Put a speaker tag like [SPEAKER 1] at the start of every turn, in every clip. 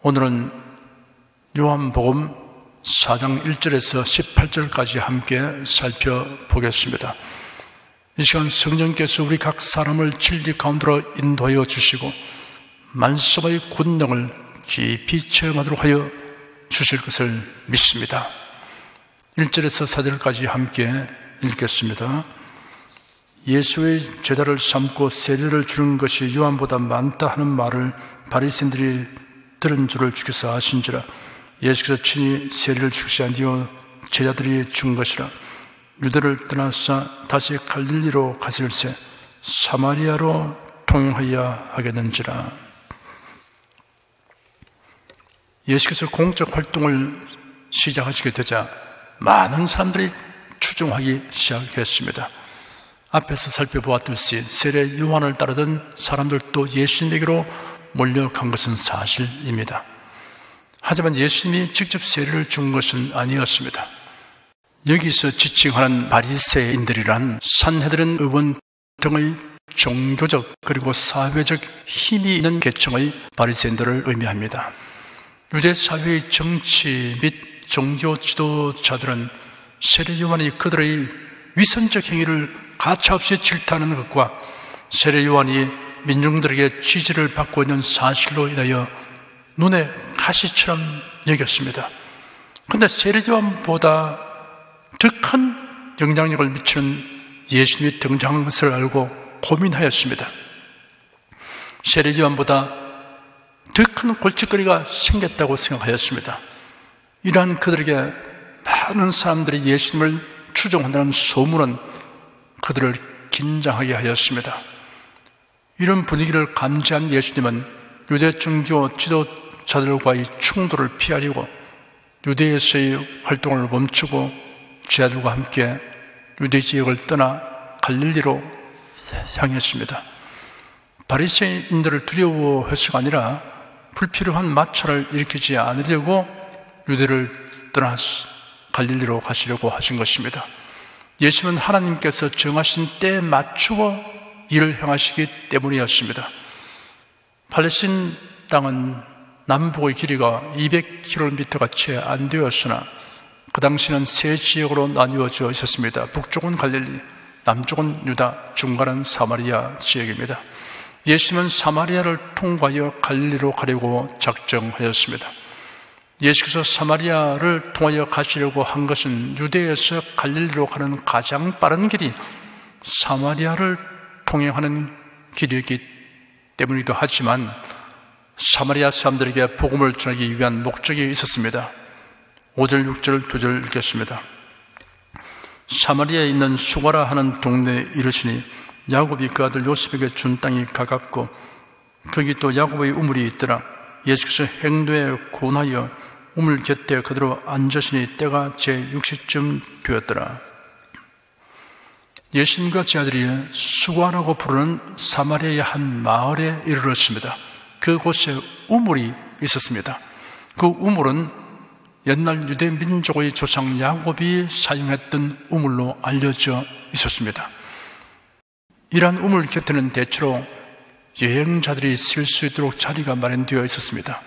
[SPEAKER 1] 오늘은 요한복음 4장 1절에서 18절까지 함께 살펴보겠습니다. 이 시간 성령께서 우리 각 사람을 진리 가운데로 인도하여 주시고 말씀의 권능을 깊이 체험하도록 하여 주실 것을 믿습니다. 1절에서 4절까지 함께 읽겠습니다. 예수의 제자를 삼고 세례를 주는 것이 요한보다 많다 하는 말을 바리새인들이 들은 줄을 주께서 아신지라. 예수께서 친히 세례를 주시지 아니하여 제자들이 준 것이라. 유대를 떠나서 다시 갈릴리로 가실새 사마리아로 통행하여야 하겠는지라. 예수께서 공적 활동을 시작하시게 되자 많은 사람들이 추종하기 시작했습니다. 앞에서 살펴보았듯이 세례 요한을 따르던 사람들도 예수님에게로 몰려간 것은 사실입니다. 하지만 예수님이 직접 세례를 준 것은 아니었습니다. 여기서 지칭하는 바리새인들이란 산헤드린 의원 등의 종교적 그리고 사회적 힘이 있는 계층의 바리새인들을 의미합니다. 유대 사회의 정치 및 종교 지도자들은 세례 요한이 그들의 위선적 행위를 가차없이 질타하는 것과 세례 요한이 민중들에게 지지를 받고 있는 사실로 인하여 눈에 가시처럼 여겼습니다. 그런데 세례 요한보다 더 큰 영향력을 미치는 예수님이 등장한 것을 알고 고민하였습니다. 세례 요한보다 더 큰 골칫거리가 생겼다고 생각하였습니다. 이러한 그들에게 많은 사람들이 예수님을 추종한다는 소문은 그들을 긴장하게 하였습니다. 이런 분위기를 감지한 예수님은 유대 종교 지도자들과의 충돌을 피하려고 유대에서의 활동을 멈추고 제자들과 함께 유대 지역을 떠나 갈릴리로 향했습니다. 바리새인들을 두려워해서가 아니라 불필요한 마찰을 일으키지 않으려고 유대를 떠나 갈릴리로 가시려고 하신 것입니다. 예수는 하나님께서 정하신 때에 맞추어 일을 행하시기 때문이었습니다. 팔레스틴 땅은 남북의 길이가 200km가 채 안 되었으나 그 당시는 세 지역으로 나뉘어져 있었습니다. 북쪽은 갈릴리, 남쪽은 유다, 중간은 사마리아 지역입니다. 예수님은 사마리아를 통과하여 갈릴리로 가려고 작정하였습니다. 예수께서 사마리아를 통하여 가시려고 한 것은 유대에서 갈릴리로 가는 가장 빠른 길이 사마리아를 통행하는 길이었기 때문이기도 하지만 사마리아 사람들에게 복음을 전하기 위한 목적이 있었습니다. 5절, 6절, 2절 읽겠습니다. 사마리아에 있는 수가라 하는 동네에 이르시니 야곱이 그 아들 요셉에게 준 땅이 가깝고 거기 또 야곱의 우물이 있더라. 예수께서 행도에 고나여 우물 곁에 그대로 앉으시니 때가 제6시쯤 되었더라. 예수님과 제자들이 수가라고 부르는 사마리아의 한 마을에 이르렀습니다. 그곳에 우물이 있었습니다. 그 우물은 옛날 유대 민족의 조상 야곱이 사용했던 우물로 알려져 있었습니다. 이러한 우물 곁에는 대체로 여행자들이 쓸 수 있도록 자리가 마련되어 있었습니다.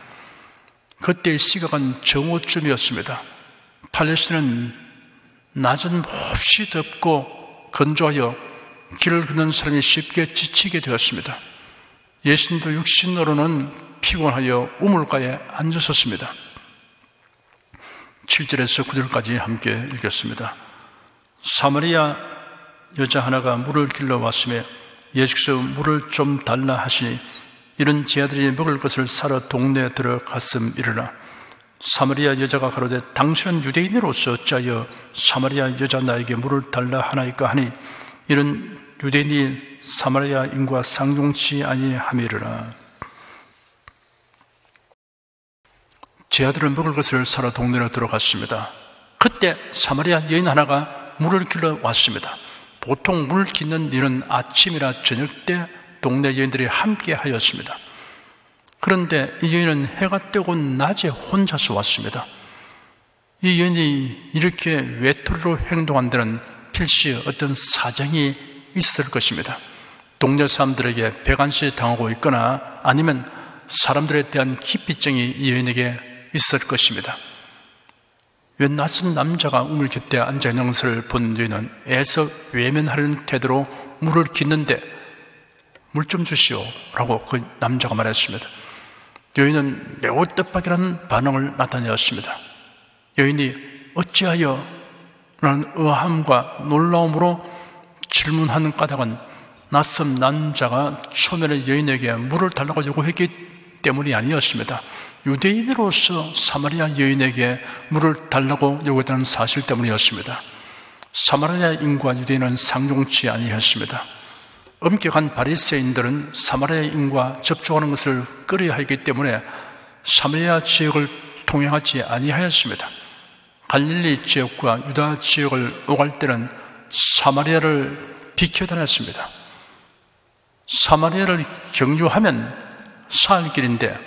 [SPEAKER 1] 그때의 시각은 정오쯤이었습니다. 팔레스틴은 낮은 몹시 덥고 건조하여 길을 걷는 사람이 쉽게 지치게 되었습니다. 예수님도 육신으로는 피곤하여 우물가에 앉으셨습니다. 7절에서 9절까지 함께 읽겠습니다. 사마리아 여자 하나가 물을 길러 왔으며 예수께서 물을 좀 달라 하시니 이런 제자들이 먹을 것을 사러 동네에 들어갔음이르나 사마리아 여자가 가로되 당신은 유대인으로서 어찌하여 사마리아 여자 나에게 물을 달라 하나이까 하니 이런 유대인이 사마리아인과 상종치 아니함이르라. 제자들은 먹을 것을 사러 동네로 들어갔습니다. 그때 사마리아 여인 하나가 물을 길러 왔습니다. 보통 물 깃는 일은 아침이나 저녁 때 동네 여인들이 함께 하였습니다. 그런데 이 여인은 해가 뜨고 낮에 혼자서 왔습니다. 이 여인이 이렇게 외톨이로 행동한 데는 필시 어떤 사정이 있었을 것입니다. 동네 사람들에게 배관시 당하고 있거나 아니면 사람들에 대한 기피증이 이 여인에게 있을 것입니다. 왜 낯선 남자가 우물 곁에 앉아있는 것을 본 여인은 애써 외면하려는 태도로 물을 깃는데 물 좀 주시오 라고 그 남자가 말했습니다. 여인은 매우 뜻밖이라는 반응을 나타내었습니다. 여인이 어찌하여? 라는 의아함과 놀라움으로 질문하는 까닭은 낯선 남자가 초면에 여인에게 물을 달라고 요구했기 때문이 아니었습니다. 유대인으로서 사마리아 여인에게 물을 달라고 요구했다는 사실 때문이었습니다. 사마리아인과 유대인은 상종치 아니했습니다. 엄격한 바리새인들은 사마리아인과 접촉하는 것을 꺼려하기 때문에 사마리아 지역을 통행하지 아니하였습니다. 갈릴리 지역과 유다 지역을 오갈 때는 사마리아를 비켜다녔습니다. 사마리아를 경유하면 사흘 길인데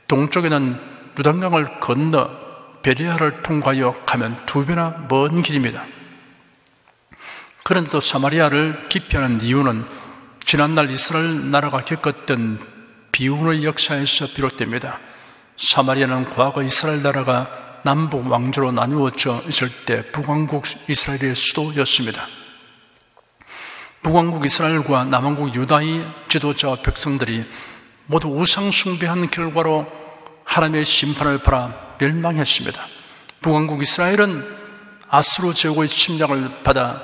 [SPEAKER 1] 동쪽에는 요단강을 건너 베레아를 통과하여 가면 2배나 먼 길입니다. 그런데도 사마리아를 기피하는 이유는 지난날 이스라엘 나라가 겪었던 비운의 역사에서 비롯됩니다. 사마리아는 과거 이스라엘 나라가 남북 왕조로 나누어져 있을 때 북왕국 이스라엘의 수도였습니다. 북왕국 이스라엘과 남왕국 유다의 지도자와 백성들이 모두 우상 숭배한 결과로 하나님의 심판을 받아 멸망했습니다. 북왕국 이스라엘은 아수르 제국의 침략을 받아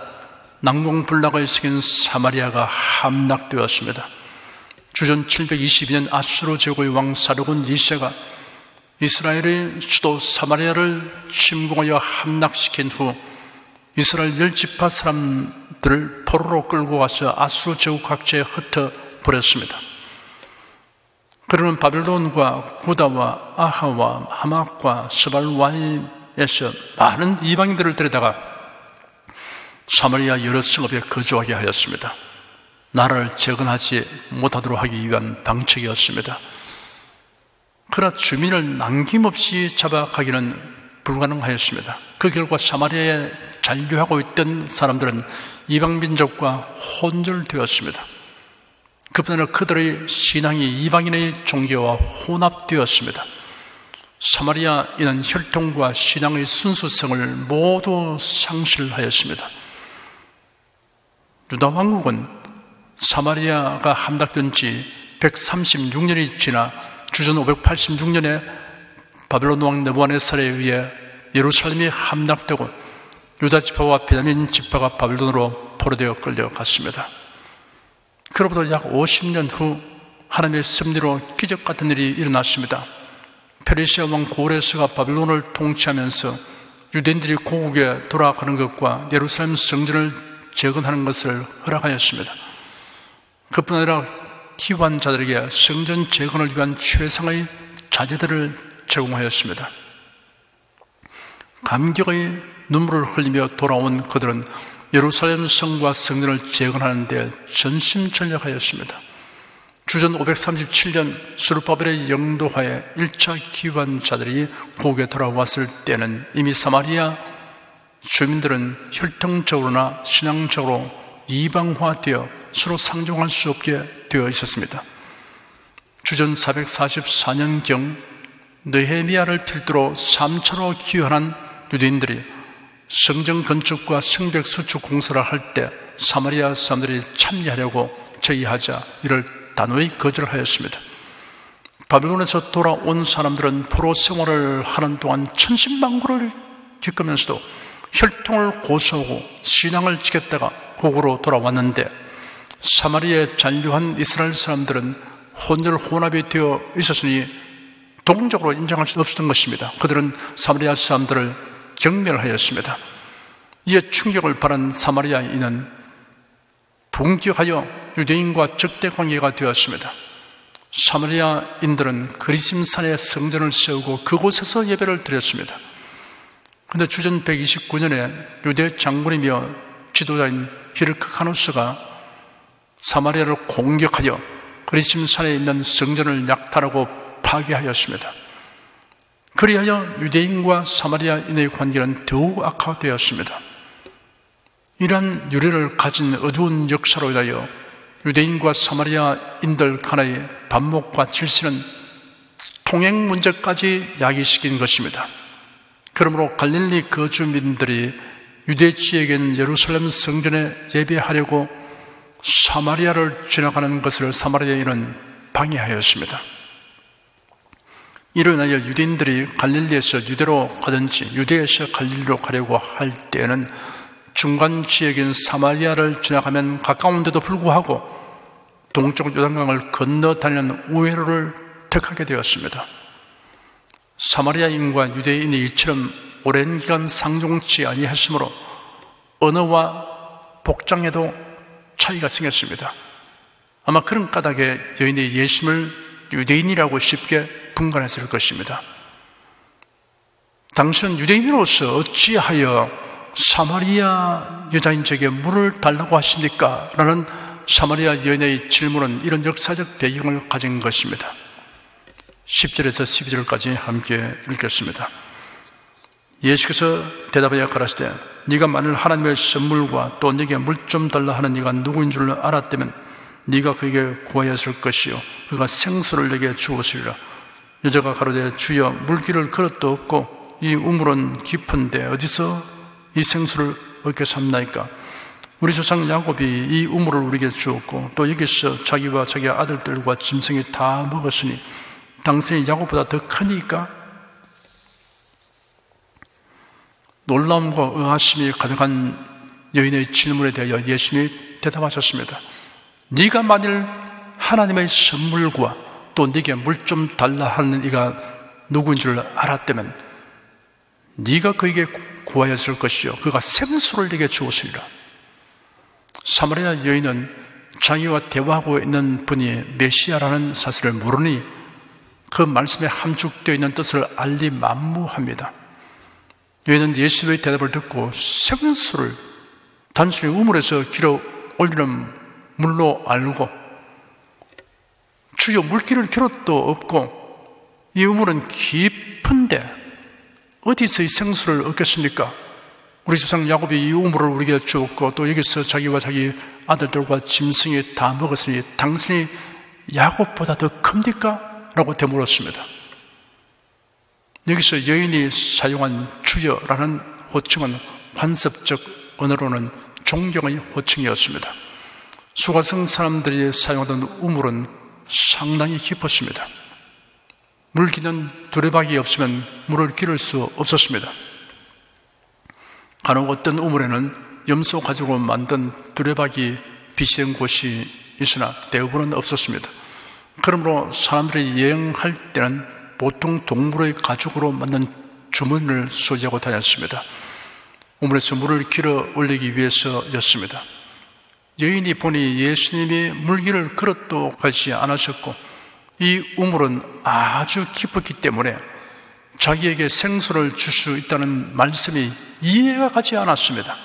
[SPEAKER 1] 난공불락을 새긴 사마리아가 함락되었습니다. 주전 722년 아수르 제국의 왕 사르곤 2세가 이스라엘의 수도 사마리아를 침공하여 함락시킨 후 이스라엘 10지파 사람들을 포로로 끌고 가서 아수르 제국 각지에 흩어버렸습니다. 그러는 바벨론과 구다와 아하와 하막과 스발와임에서 많은 이방인들을 데려다가 사마리아 여러 성읍에 거주하게 하였습니다. 나라를 재건하지 못하도록 하기 위한 방책이었습니다. 그러나 주민을 남김없이 잡아가기는 불가능하였습니다. 그 결과 사마리아에 잔류하고 있던 사람들은 이방민족과 혼절되었습니다. 그뿐 아니라 그들의 신앙이 이방인의 종교와 혼합되었습니다. 사마리아인은 혈통과 신앙의 순수성을 모두 상실하였습니다. 유다 왕국은 사마리아가 함락된 지 136년이 지나 주전 586년에 바벨론 왕 느부갓네살에 의해 예루살렘이 함락되고 유다 지파와 베냐민 지파가 바벨론으로 포로되어 끌려갔습니다. 그로부터 약 50년 후 하나님의 섭리로 기적 같은 일이 일어났습니다. 페르시아 왕 고레스가 바벨론을 통치하면서 유대인들이 고국에 돌아가는 것과 예루살렘 성전을 재건하는 것을 허락하였습니다. 그뿐 아니라 기환자들에게 성전 재건을 위한 최상의 자재들을 제공하였습니다. 감격의 눈물을 흘리며 돌아온 그들은 예루살렘 성과 성전을 재건하는 데 전심전력하였습니다. 주전 537년 스룹바벨의 영도하에 1차 기환자들이 고국에 돌아왔을 때는 이미 사마리아 주민들은 혈통적으로나 신앙적으로 이방화되어 서로 상종할 수 없게 되어 있었습니다. 주전 444년경 느헤미야를 필두로 3차로 기환한 유대인들이 성전 건축과 성벽 수축 공사를 할 때 사마리아 사람들이 참여하려고 제의하자 이를 단호히 거절하였습니다. 바벨론에서 돌아온 사람들은 포로 생활을 하는 동안 천신만고를 겪으면서도 혈통을 고수하고 신앙을 지켰다가 고국으로 돌아왔는데 사마리아에 잔류한 이스라엘 사람들은 혼혈 혼합이 되어 있었으니 동적으로 인정할 수 없었던 것입니다. 그들은 사마리아 사람들을 경멸하였습니다. 이에 충격을 받은 사마리아인은 분격하여 유대인과 적대 관계가 되었습니다. 사마리아인들은 그리심산에 성전을 세우고 그곳에서 예배를 드렸습니다. 그런데 주전 129년에 유대 장군이며 지도자인 히르크카누스가 사마리아를 공격하여 그리심산에 있는 성전을 약탈하고 파괴하였습니다. 그리하여 유대인과 사마리아인의 관계는 더욱 악화되었습니다. 이러한 유래를 가진 어두운 역사로 인하여 유대인과 사마리아인들 간의 반목과 질서는 통행 문제까지 야기시킨 것입니다. 그러므로 갈릴리 거주민들이 유대 지역인 예루살렘 성전에 예배하려고 사마리아를 지나가는 것을 사마리아인은 방해하였습니다. 이로 인하여 유대인들이 갈릴리에서 유대로 가든지 유대에서 갈릴리로 가려고 할 때에는 중간 지역인 사마리아를 지나가면 가까운데도 불구하고 동쪽 요단강을 건너 다니는 우회로를 택하게 되었습니다. 사마리아인과 유대인이 이처럼 오랜 기간 상종치 아니했으므로 언어와 복장에도 차이가 생겼습니다. 아마 그런 까닭에 여인이 예수님을 유대인이라고 쉽게 분간했을 것입니다. 당신은 유대인으로서 어찌하여 사마리아 여자인 저에게 물을 달라고 하십니까? 라는 사마리아 여인의 질문은 이런 역사적 배경을 가진 것입니다. 10절에서 12절까지 함께 읽겠습니다. 예수께서 대답하여 가라사대 네가 만일 하나님의 선물과 또 네게 물 좀 달라 하는 네가 누구인 줄 알았다면 네가 그에게 구하였을 것이요 그가 생수를 내게 주었으리라. 여자가 가로되 주여 물길을 그릇도 없고 이 우물은 깊은데 어디서 이 생수를 얻게 삼나이까? 우리 조상 야곱이 이 우물을 우리에게 주었고 또 여기서 자기와 자기 아들들과 짐승이 다 먹었으니 당신이 야곱보다 더 크니까? 놀라움과 의아심이 가득한 여인의 질문에 대하여 예수님이 대답하셨습니다. 네가 만일 하나님의 선물과 또 네게 물 좀 달라 하는 이가 누구인 줄 알았다면 네가 그에게 구하였을 것이요 그가 생수를 네게 주었으리라. 사마리아 여인은 자기와 대화하고 있는 분이 메시아라는 사실을 모르니 그 말씀에 함축되어 있는 뜻을 알리 만무합니다. 여인은 예수의 대답을 듣고 생수를 단순히 우물에서 길어 올리는 물로 알고 주여 물길을 길어도 없고 이 우물은 깊은데 어디서 이 생수를 얻겠습니까? 우리 조상 야곱이 이 우물을 우리에게 주었고 또 여기서 자기와 자기 아들들과 짐승이 다 먹었으니 당신이 야곱보다 더 큽니까? 라고 되물었습니다. 여기서 여인이 사용한 주여라는 호칭은 관습적 언어로는 존경의 호칭이었습니다. 수가성 사람들이 사용하던 우물은 상당히 깊었습니다. 물기는 두레박이 없으면 물을 기를 수 없었습니다. 간혹 어떤 우물에는 염소 가죽으로 만든 두레박이 비치된 곳이 있으나 대부분은 없었습니다. 그러므로 사람들이 여행할 때는 보통 동물의 가죽으로 만든 주머니를 소지하고 다녔습니다. 우물에서 물을 길어 올리기 위해서였습니다. 여인이 보니 예수님이 물길을 그릇도 가지 않으셨고 이 우물은 아주 깊었기 때문에 자기에게 생수를 줄 수 있다는 말씀이 이해가 가지 않았습니다.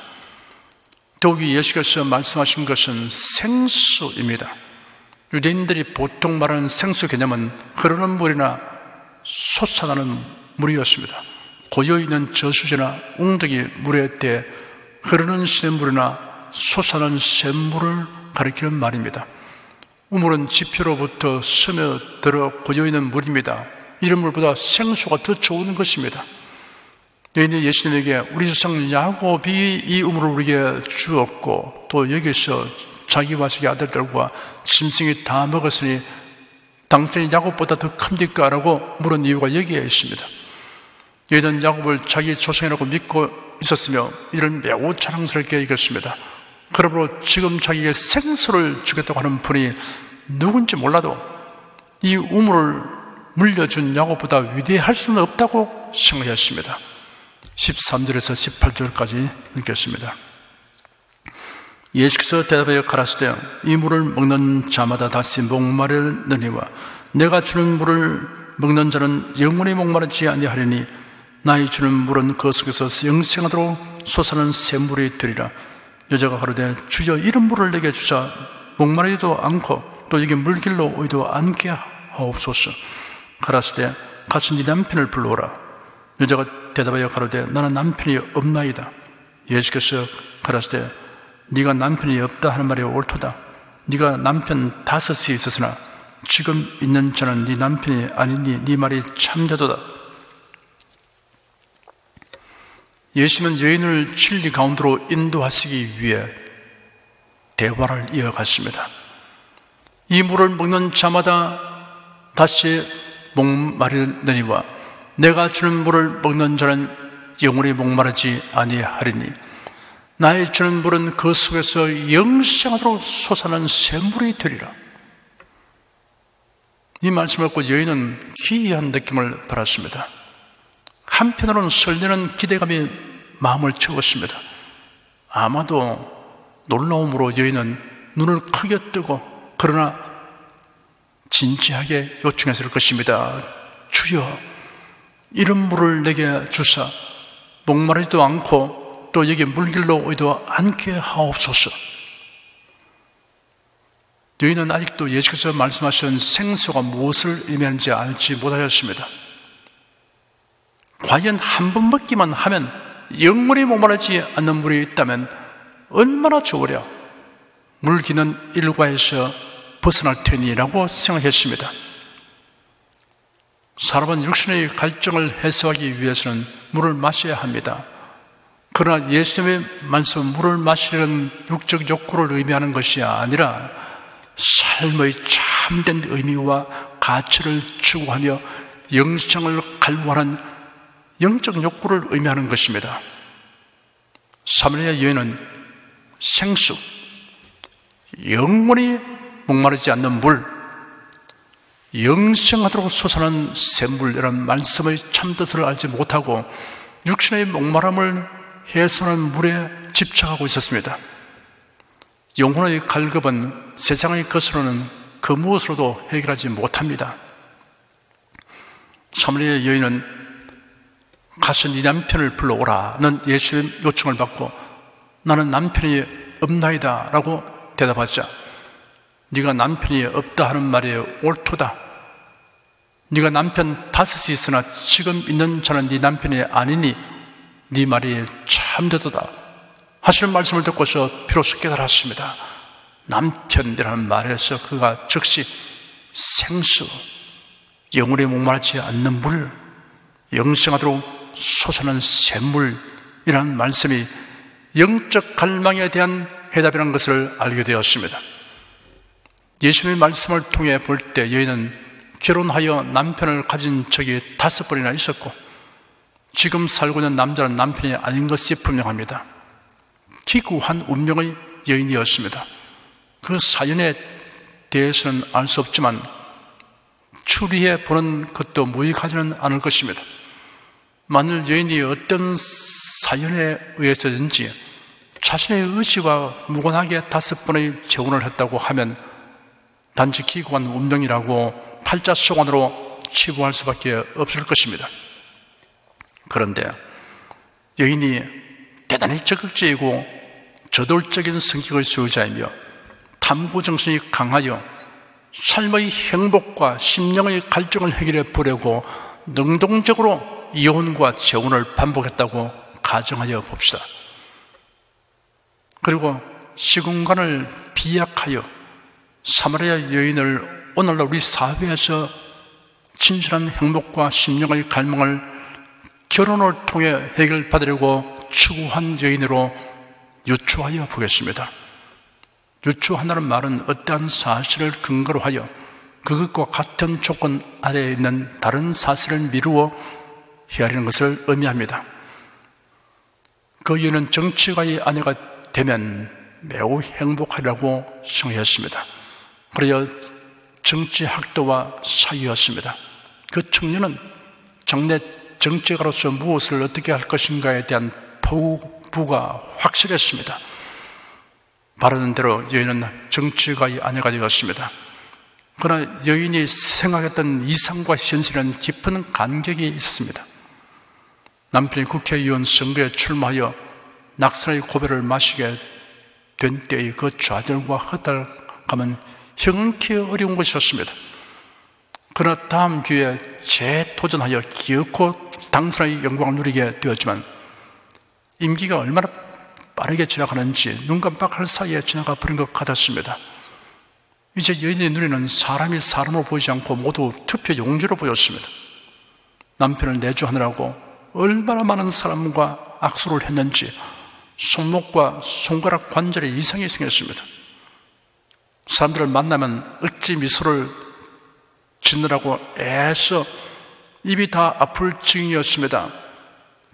[SPEAKER 1] 더욱이 예수께서 말씀하신 것은 생수입니다. 유대인들이 보통 말하는 생수 개념은 흐르는 물이나 솟아나는 물이었습니다. 고여있는 저수지나 웅덩이 물에 대해 흐르는 시냇물이나 솟아나는 샘물을 가리키는 말입니다. 우물은 지표로부터 스며들어 고여있는 물입니다. 이런 물보다 생수가 더 좋은 것입니다. 여인이 예수님에게 우리 조상 야곱이 이 우물을 우리에게 주었고 또 여기서 자기와 자기 아들들과 짐승이 다 먹었으니 당신이 야곱보다 더 큽니까? 라고 물은 이유가 여기에 있습니다. 여인은 야곱을 자기 조상이라고 믿고 있었으며 이를 매우 자랑스럽게 여겼습니다. 그러므로 지금 자기에게 생수를 주겠다고 하는 분이 누군지 몰라도 이 우물을 물려준 야곱보다 위대할 수는 없다고 생각했습니다. 13절에서 18절까지 읽겠습니다. 예수께서 대답하여 가라사대 이 물을 먹는 자마다 다시 목마르느니와 내가 주는 물을 먹는 자는 영원히 목마르지 아니하리니 나의 주는 물은 그 속에서 영생하도록 솟아나는 샘물이 되리라. 여자가 가로되 주여 이런 물을 내게 주사 목마르지도 않고 또 여기 물길로 오이도 않게 하옵소서. 가라사대 가서 네 남편을 불러오라. 여자가 대답하여 가로되 나는 남편이 없나이다. 예수께서 가라사대 네가 남편이 없다 하는 말이 옳도다. 네가 남편 5이 있었으나 지금 있는 자는 네 남편이 아니니 네 말이 참되도다. 예수님은 여인을 진리 가운데로 인도하시기 위해 대화를 이어갔습니다. 이 물을 먹는 자마다 다시 목마르느니와 내가 주는 물을 먹는 자는 영원히 목마르지 아니하리니 나의 주는 물은 그 속에서 영생하도록 솟아나는 샘물이 되리라. 이 말씀을 듣고 여인은 기이한 느낌을 받았습니다. 한편으로는 설레는 기대감이 마음을 채웠습니다. 아마도 놀라움으로 여인은 눈을 크게 뜨고 그러나 진지하게 요청했을 것입니다. 주여, 이런 물을 내게 주사 목마르지도 않고 또 여기 물길로 오지도 않게 하옵소서. 여인은 아직도 예수께서 말씀하신 생수가 무엇을 의미하는지 알지 못하였습니다. 과연 한 번 먹기만 하면 영원히 목마르지 않는 물이 있다면 얼마나 좋으랴. 물기는 일과에서 벗어날 테니라고 생각했습니다. 사람은 육신의 갈증을 해소하기 위해서는 물을 마셔야 합니다. 그러나 예수님의 말씀은 물을 마시려는 육적 욕구를 의미하는 것이 아니라 삶의 참된 의미와 가치를 추구하며 영생을 갈구하는 영적 욕구를 의미하는 것입니다. 사마리아 여인은 생수, 영원히 목마르지 않는 물, 영생하도록 솟아나는 샘물이라는 말씀의 참뜻을 알지 못하고 육신의 목마름을 해소하는 물에 집착하고 있었습니다. 영혼의 갈급은 세상의 것으로는 그 무엇으로도 해결하지 못합니다. 사마리아 여인은 가서 네 남편을 불러오라는 예수의 요청을 받고 나는 남편이 없나이다 라고 대답하자 네가 남편이 없다 하는 말이 옳도다. 네가 남편 다섯이 있으나 지금 있는 자는 네 남편이 아니니 네 말이 참되도다 하시는 말씀을 듣고서 비로소 깨달았습니다. 남편이라는 말에서 그가 즉시 생수, 영원히 목마르지 않는 물, 영생하도록 솟아나는 샘물이라는 말씀이 영적 갈망에 대한 해답이라는 것을 알게 되었습니다. 예수님의 말씀을 통해 볼 때 여인은 결혼하여 남편을 가진 적이 5번이나 있었고 지금 살고 있는 남자는 남편이 아닌 것이 분명합니다. 기구한 운명의 여인이었습니다. 그 사연에 대해서는 알 수 없지만 추리해 보는 것도 무익하지는 않을 것입니다. 만일 여인이 어떤 사연에 의해서든지 자신의 의지와 무관하게 5번의 재혼을 했다고 하면 단지 기구한 운명이라고 팔자소관으로 치부할 수밖에 없을 것입니다. 그런데 여인이 대단히 적극적이고 저돌적인 성격의 소유자이며 탐구정신이 강하여 삶의 행복과 심령의 갈증을 해결해 보려고 능동적으로 이혼과 재혼을 반복했다고 가정하여 봅시다. 그리고 시공간을 비약하여 사마리아 여인을 오늘날 우리 사회에서 진실한 행복과 심령의 갈망을 결혼을 통해 해결받으려고 추구한 여인으로 유추하여 보겠습니다. 유추한다는 말은 어떠한 사실을 근거로 하여 그것과 같은 조건 아래에 있는 다른 사실을 미루어 헤아리는 것을 의미합니다. 그 여인은 정치가의 아내가 되면 매우 행복하리라고 생각했습니다. 그래야 정치학도와 사유였습니다. 그 청년은 장래 정치가로서 무엇을 어떻게 할 것인가에 대한 포부가 확실했습니다. 바라는 대로 여인은 정치가의 아내가 되었습니다. 그러나 여인이 생각했던 이상과 현실은 깊은 간격이 있었습니다. 남편이 국회의원 선거에 출마하여 낙선의 고배를 마시게 된 때의 그 좌절과 허탈감은 형케 어려운 것이었습니다. 그러나 다음 기회에 재도전하여 기어코 당선의 영광을 누리게 되었지만 임기가 얼마나 빠르게 지나가는지 눈 깜빡할 사이에 지나가 버린 것 같았습니다. 이제 여인의 눈에는 사람이 사람으로 보이지 않고 모두 투표 용지로 보였습니다. 남편을 내주하느라고 얼마나 많은 사람과 악수를 했는지 손목과 손가락 관절에 이상이 생겼습니다. 사람들을 만나면 억지 미소를 짓느라고 애써 입이 다 아플 지경이었습니다.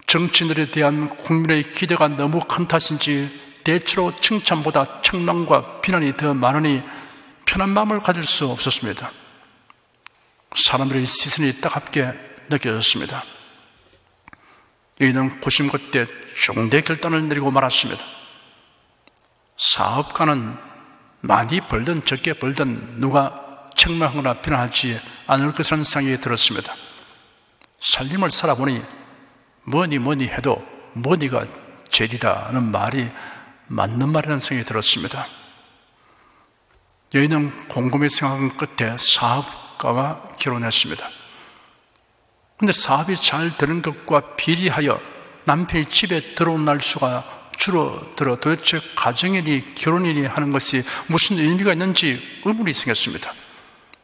[SPEAKER 1] 정치인들에 대한 국민의 기대가 너무 큰 탓인지 대체로 칭찬보다 책망과 비난이 더 많으니 편한 마음을 가질 수 없었습니다. 사람들의 시선이 따갑게 느껴졌습니다. 여인은 고심끝에 중대 결단을 내리고 말았습니다. 사업가는 많이 벌든 적게 벌든 누가 책망하거나 비난하지 않을 것이라는 생각이 들었습니다. 살림을 살아보니 뭐니 해도 뭐니가 제일이다는 말이 맞는 말이라는 생각이 들었습니다. 여인은 곰곰이 생각한 끝에 사업가와 결혼했습니다. 그런데 사업이 잘 되는 것과 비리하여 남편이 집에 들어온 날수가 줄어들어 도대체 가정이니 결혼이니 하는 것이 무슨 의미가 있는지 의문이 생겼습니다.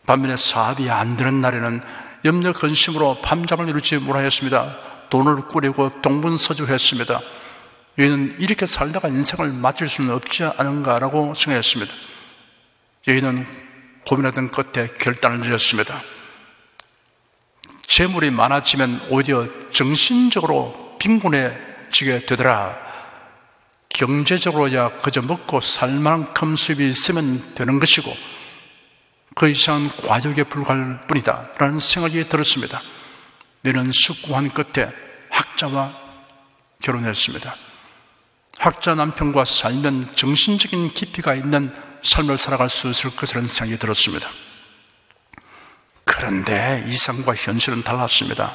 [SPEAKER 1] 반면에 사업이 안 되는 날에는 염려 근심으로 밤잠을 이루지 못하였습니다. 돈을 꾸리고 동분서주했습니다. 여인은 이렇게 살다가 인생을 마칠 수는 없지 않은가라고 생각했습니다. 여인은 고민하던 끝에 결단을 내렸습니다. 재물이 많아지면 오히려 정신적으로 빈곤해지게 되더라. 경제적으로야 그저 먹고 살 만큼 수입이 있으면 되는 것이고 그 이상은 과욕에 불과할 뿐이다 라는 생각이 들었습니다. 여인은 숙고한 끝에 학자와 결혼했습니다. 학자 남편과 살면 정신적인 깊이가 있는 삶을 살아갈 수 있을 것이라는 생각이 들었습니다. 그런데 이상과 현실은 달랐습니다.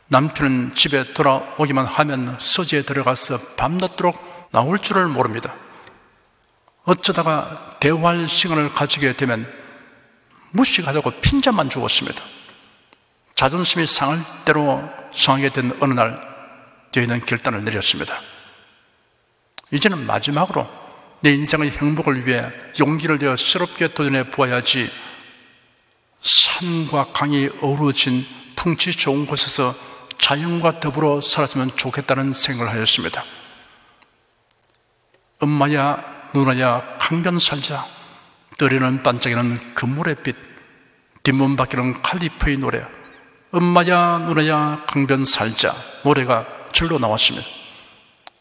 [SPEAKER 1] 남편은 집에 돌아오기만 하면 서재에 들어가서 밤늦도록 나올 줄을 모릅니다. 어쩌다가 대화할 시간을 가지게 되면 무식하다고 핀잔만 주었습니다. 자존심이 상할 대로 상하게 된 어느 날 저희는 결단을 내렸습니다. 이제는 마지막으로 내 인생의 행복을 위해 용기를 내어 새롭게 도전해 보아야지 산과 강이 어우러진 풍치 좋은 곳에서 자연과 더불어 살았으면 좋겠다는 생각을 하였습니다. 엄마야 누나야 강변 살자. 떨리는 반짝이는 금물의 빛, 뒷문 밖에는 칼리프의 노래. 엄마야 누나야 강변 살자. 노래가 절로 나왔습니다.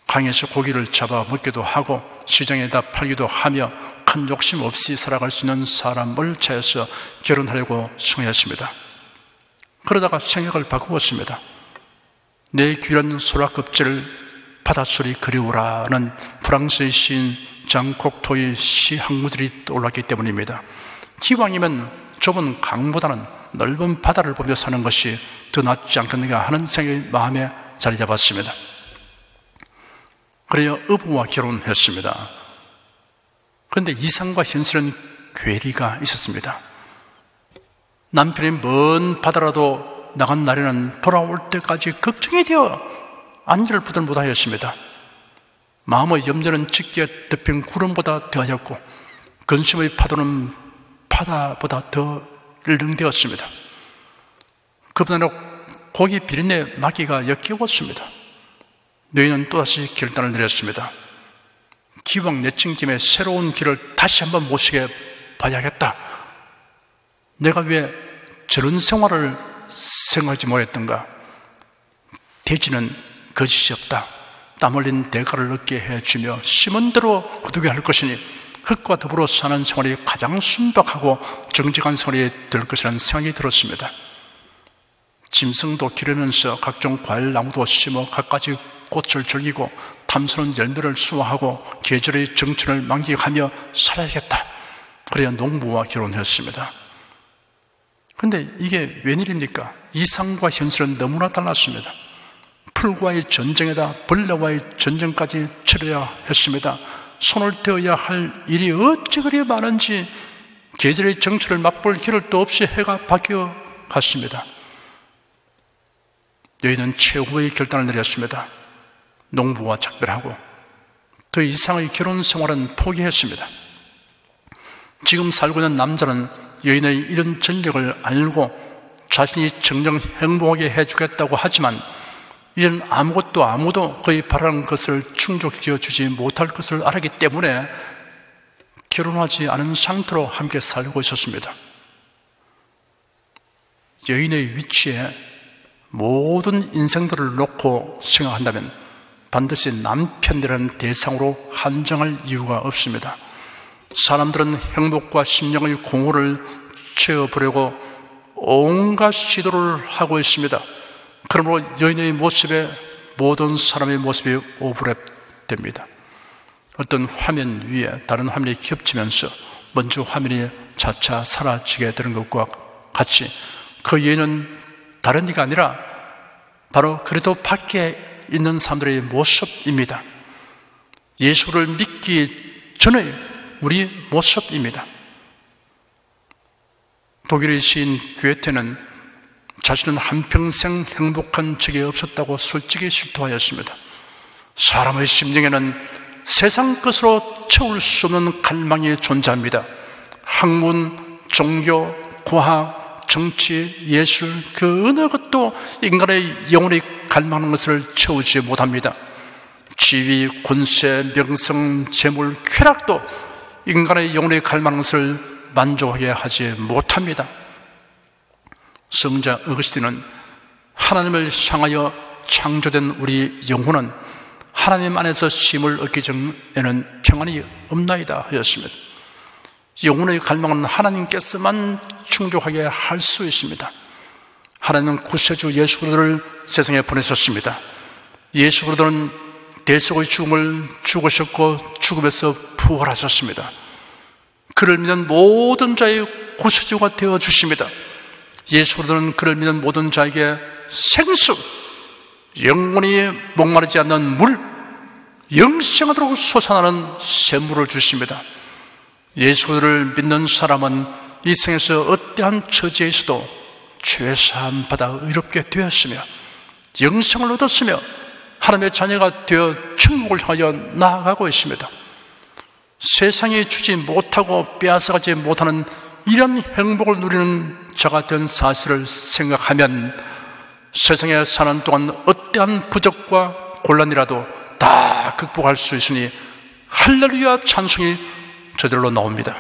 [SPEAKER 1] 강에서 고기를 잡아 먹기도 하고 시장에다 팔기도 하며 큰 욕심 없이 살아갈 수 있는 사람을 찾아서 결혼하려고 성했습니다. 그러다가 생각을 바꾸었습니다. 내 귀한 소라 껍질 바닷소리 그리우라는 프랑스의 시인 장 코크토의 시 한 구절이 떠올랐기 때문입니다. 기왕이면 좁은 강보다는 넓은 바다를 보며 사는 것이 더 낫지 않겠는가 하는 생각이 마음에 자리 잡았습니다. 그래야 어부와 결혼했습니다. 그런데 이상과 현실은 괴리가 있었습니다. 남편이 먼 바다라도 나간 날에는 돌아올 때까지 걱정이 되어 안절부절 못하였습니다. 마음의 염려는 짙게 덮인 구름보다 더하였고 근심의 파도는 바다보다 더 르릉되었습니다. 그보다는 고기 비린내 맡기가 역겨웠습니다. 너희는 또다시 결단을 내렸습니다. 기왕 내친 김에 새로운 길을 다시 한번 모시게 봐야겠다. 내가 왜 저런 생활을 생각하지 못했던가. 돼지는 거짓이 없다. 땀 흘린 대가를 얻게 해주며 심은 대로 거두게 할 것이니 흙과 더불어 사는 생활이 가장 순박하고 정직한 생활이 될 것이라는 생각이 들었습니다. 짐승도 기르면서 각종 과일 나무도 심어 갖가지 꽃을 즐기고 탐스러운 열매를 수확하고 계절의 정취를 만끽하며 살아야겠다. 그래야 농부와 결혼했습니다. 그런데 이게 웬일입니까? 이상과 현실은 너무나 달랐습니다. 풀과의 전쟁에다 벌레와의 전쟁까지 치러야 했습니다. 손을 떼어야 할 일이 어찌 그리 많은지 계절의 정취를 맛볼 길도 없이 해가 바뀌어 갔습니다. 여인은 최후의 결단을 내렸습니다. 농부와 작별하고 더 이상의 결혼 생활은 포기했습니다. 지금 살고 있는 남자는 여인의 이런 전력을 알고 자신이 정녕 행복하게 해주겠다고 하지만 이런 아무도 그의 바라는 것을 충족시켜 주지 못할 것을 알았기 때문에 결혼하지 않은 상태로 함께 살고 있었습니다. 여인의 위치에 모든 인생들을 놓고 생각한다면 반드시 남편이라는 대상으로 한정할 이유가 없습니다. 사람들은 행복과 심령의 공허를 채워보려고 온갖 시도를 하고 있습니다. 그러므로 여인의 모습에 모든 사람의 모습이 오버랩됩니다. 어떤 화면 위에 다른 화면이 겹치면서 먼저 화면이 차차 사라지게 되는 것과 같이 그 여인은 다른 이가 아니라 바로 그래도 밖에 있는 사람들의 모습입니다. 예수를 믿기 전의 우리 모습입니다. 독일의 시인 괴테는 자신은 한평생 행복한 적이 없었다고 솔직히 실토하였습니다. 사람의 심령에는 세상 것으로 채울 수 없는 갈망이 존재합니다. 학문, 종교, 과학, 정치, 예술 그 어느 것도 인간의 영혼이 갈망하는 것을 채우지 못합니다. 지위, 권세, 명성, 재물, 쾌락도 인간의 영혼이 갈망하는 것을 만족하게 하지 못합니다. 성자 어거스틴은 하나님을 향하여 창조된 우리 영혼은 하나님 안에서 쉼을 얻기 전에는 평안이 없나이다 하였습니다. 영혼의 갈망은 하나님께서만 충족하게 할 수 있습니다. 하나님은 구세주 예수 그리스도를 세상에 보내셨습니다. 예수 그리스도는 대속의 죽음을 죽으셨고 죽음에서 부활하셨습니다. 그를 믿는 모든 자의 구세주가 되어 주십니다. 예수 그리스도는 그를 믿는 모든 자에게 생수, 영원히 목마르지 않는 물, 영생하도록 솟아나는 샘물을 주십니다. 예수 그리스도를 믿는 사람은 이 생에서 어떠한 처지에서도 죄사함 받아 의롭게 되었으며 영생을 얻었으며 하나님의 자녀가 되어 천국을 향하여 나아가고 있습니다. 세상이 주지 못하고 빼앗아가지 못하는 이런 행복을 누리는 자가 된 사실을 생각하면 세상에 사는 동안 어떠한 부족과 곤란이라도 다 극복할 수 있으니 할렐루야 찬송이 저절로 나옵니다.